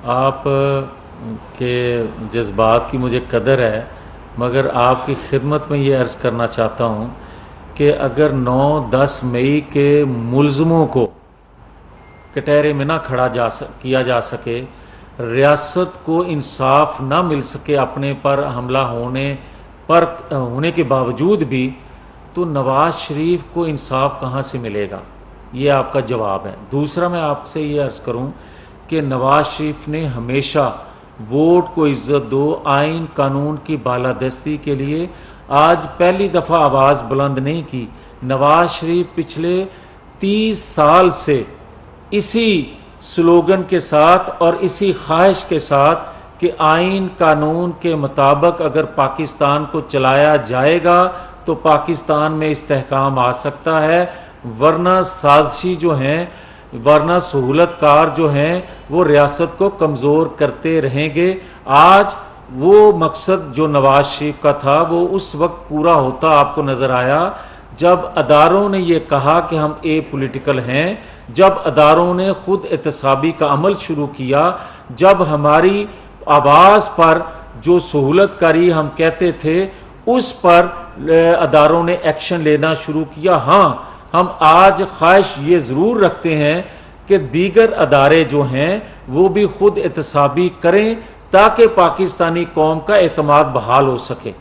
आप के जज्बात की मुझे कदर है, मगर आपकी खिदमत में ये अर्ज़ करना चाहता हूँ कि अगर 9-10 मई के मुलज़मों को कटहरे में ना किया जा सके, रियासत को इंसाफ ना मिल सके अपने पर हमला होने के बावजूद भी, तो नवाज़ शरीफ को इंसाफ कहाँ से मिलेगा? ये आपका जवाब है। दूसरा, मैं आपसे ये अर्ज़ करूँ कि नवाज़ शरीफ ने हमेशा वोट को इज़्ज़त दो, आइन कानून की बालादस्ती के लिए आज पहली दफ़ा आवाज़ बुलंद नहीं की। नवाज़ शरीफ पिछले 30 साल से इसी स्लोगन के साथ और इसी ख्वाहिश के साथ कि आइन कानून के मुताबिक अगर पाकिस्तान को चलाया जाएगा तो पाकिस्तान में इस्तेहकाम आ सकता है, वरना साजिशी जो हैं, वरना सहूलतकार जो हैं, वो रियासत को कमज़ोर करते रहेंगे। आज वो मकसद जो नवाज शरीफ का था वो उस वक्त पूरा होता आपको नज़र आया जब अदारों ने ये कहा कि हम ए पॉलिटिकल हैं, जब अदारों ने खुद एहतसाबी का अमल शुरू किया, जब हमारी आवाज़ पर जो सहूलतकारी हम कहते थे उस पर अदारों ने एक्शन लेना शुरू किया। हाँ, हम आज ख्वाहिश ये ज़रूर रखते हैं कि दीगर अदारे जो हैं वो भी खुद एहतसाबी करें ताकि पाकिस्तानी कौम का एतमाद बहाल हो सके।